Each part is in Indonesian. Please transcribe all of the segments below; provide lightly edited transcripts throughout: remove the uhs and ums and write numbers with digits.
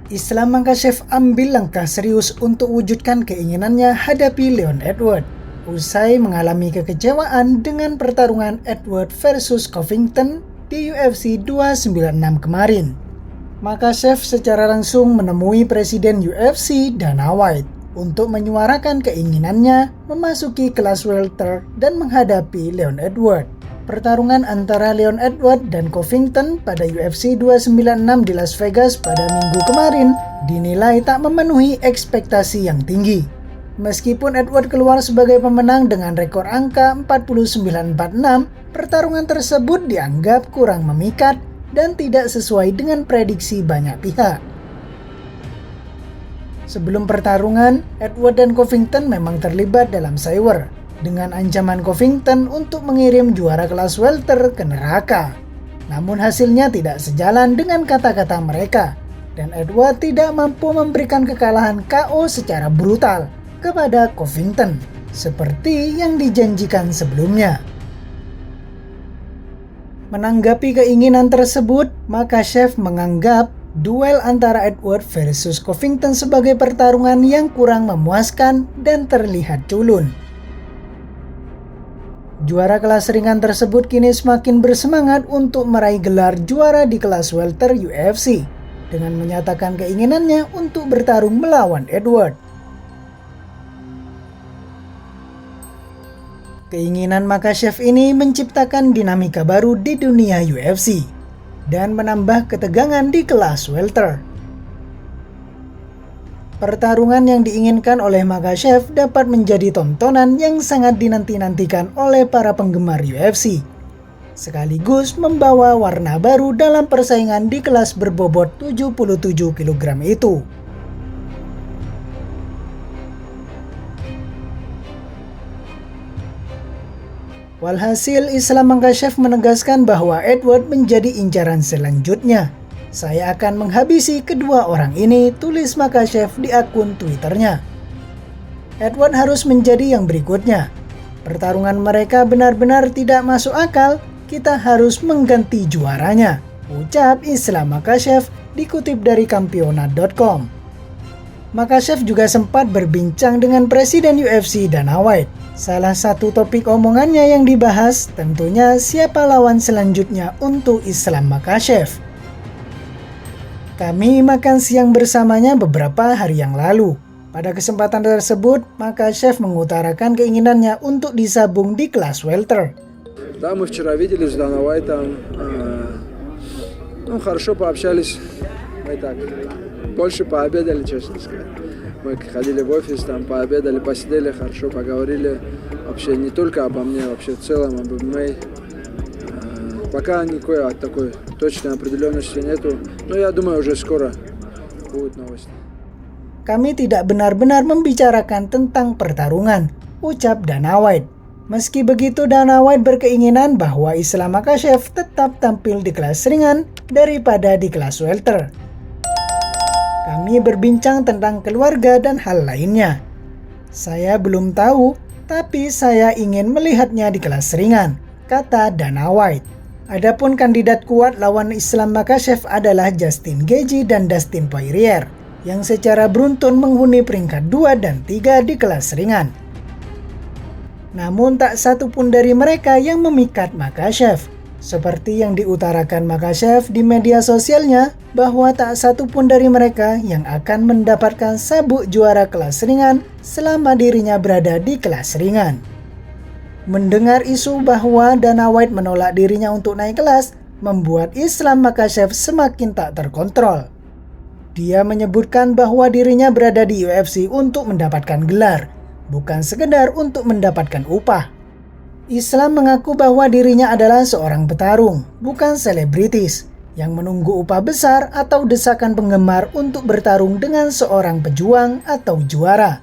Islam Makhachev ambil langkah serius untuk wujudkan keinginannya hadapi Leon Edward. Usai mengalami kekecewaan dengan pertarungan Edward versus Covington di UFC 296 kemarin. Makhachev secara langsung menemui Presiden UFC Dana White untuk menyuarakan keinginannya memasuki kelas welter dan menghadapi Leon Edward. Pertarungan antara Leon Edward dan Covington pada UFC 296 di Las Vegas pada minggu kemarin dinilai tak memenuhi ekspektasi yang tinggi. Meskipun Edward keluar sebagai pemenang dengan rekor angka 49-46, pertarungan tersebut dianggap kurang memikat dan tidak sesuai dengan prediksi banyak pihak. Sebelum pertarungan, Edward dan Covington memang terlibat dalam cyber, dengan ancaman Covington untuk mengirim juara kelas welter ke neraka. Namun hasilnya tidak sejalan dengan kata-kata mereka, dan Edward tidak mampu memberikan kekalahan KO secara brutal kepada Covington, seperti yang dijanjikan sebelumnya. Menanggapi keinginan tersebut, Makhachev menganggap duel antara Edward versus Covington sebagai pertarungan yang kurang memuaskan dan terlihat culun. Juara kelas ringan tersebut kini semakin bersemangat untuk meraih gelar juara di kelas welter UFC dengan menyatakan keinginannya untuk bertarung melawan Edward. Keinginan Makhachev ini menciptakan dinamika baru di dunia UFC dan menambah ketegangan di kelas welter. Pertarungan yang diinginkan oleh Makhachev dapat menjadi tontonan yang sangat dinanti-nantikan oleh para penggemar UFC, sekaligus membawa warna baru dalam persaingan di kelas berbobot 77 kg itu. Walhasil, Islam Makhachev menegaskan bahwa Edward menjadi incaran selanjutnya. Saya akan menghabisi kedua orang ini, tulis Makhachev di akun Twitternya. Edward harus menjadi yang berikutnya. Pertarungan mereka benar-benar tidak masuk akal, kita harus mengganti juaranya, ucap Islam Makhachev dikutip dari Kampionat.com. Makhachev juga sempat berbincang dengan Presiden UFC Dana White. Salah satu topik omongannya yang dibahas tentunya siapa lawan selanjutnya untuk Islam Makhachev. Kami makan siang bersamanya beberapa hari yang lalu. Pada kesempatan tersebut, Makhachev mengutarakan keinginannya untuk disabung di kelas welter. Да, мы вчера виделись с Дана Уайтом. Хорошо пообщались. Мы так больше пообедали, честно сказать. Мы ходили в офис, там пообедали, посидели, хорошо поговорили. Вообще не только обо мне, вообще в целом об ММА. Пока никакой такой точной определенности нету, но я думаю, уже скоро будут новости. Kami tidak benar-benar membicarakan tentang pertarungan, ucap Dana White. Meski begitu, Dana White berkeinginan bahwa Islam Makhachev tetap tampil di kelas ringan daripada di kelas welter. Kami berbincang tentang keluarga dan hal lainnya. Saya belum tahu, tapi saya ingin melihatnya di kelas ringan, kata Dana White. Adapun kandidat kuat lawan Islam Makhachev adalah Justin Gaethje dan Dustin Poirier, yang secara beruntun menghuni peringkat 2 dan 3 di kelas ringan. Namun tak satu pun dari mereka yang memikat Makhachev. Seperti yang diutarakan Makhachev di media sosialnya, bahwa tak satu pun dari mereka yang akan mendapatkan sabuk juara kelas ringan selama dirinya berada di kelas ringan. Mendengar isu bahwa Dana White menolak dirinya untuk naik kelas, membuat Islam Makhachev semakin tak terkontrol. Dia menyebutkan bahwa dirinya berada di UFC untuk mendapatkan gelar, bukan sekedar untuk mendapatkan upah. Islam mengaku bahwa dirinya adalah seorang petarung, bukan selebritis, yang menunggu upah besar atau desakan penggemar untuk bertarung dengan seorang pejuang atau juara.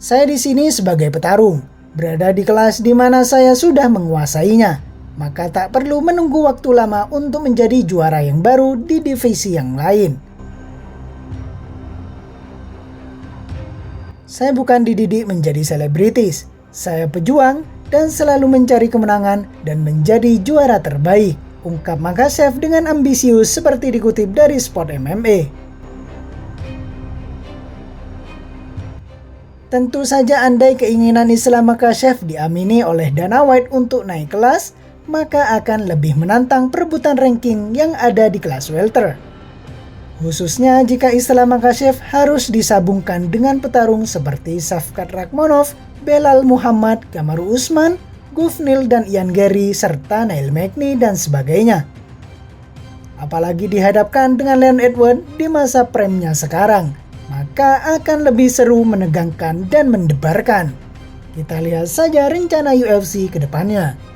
Saya di sini sebagai petarung, berada di kelas di mana saya sudah menguasainya, maka tak perlu menunggu waktu lama untuk menjadi juara yang baru di divisi yang lain. Saya bukan dididik menjadi selebritis, saya pejuang dan selalu mencari kemenangan dan menjadi juara terbaik, ungkap Makhachev dengan ambisius seperti dikutip dari Sport MMA. Tentu saja andai keinginan Islam Makhachev diamini oleh Dana White untuk naik kelas, maka akan lebih menantang perebutan ranking yang ada di kelas welter. Khususnya jika Islam Makhachev harus disabungkan dengan petarung seperti Shavkat Rakhmonov, Belal Muhammad, Kamaru Usman, Gufnil dan Ian Gary, serta Neil Magny dan sebagainya. Apalagi dihadapkan dengan Leon Edwards di masa prime-nya sekarang, maka akan lebih seru, menegangkan, dan mendebarkan. Kita lihat saja rencana UFC ke depannya.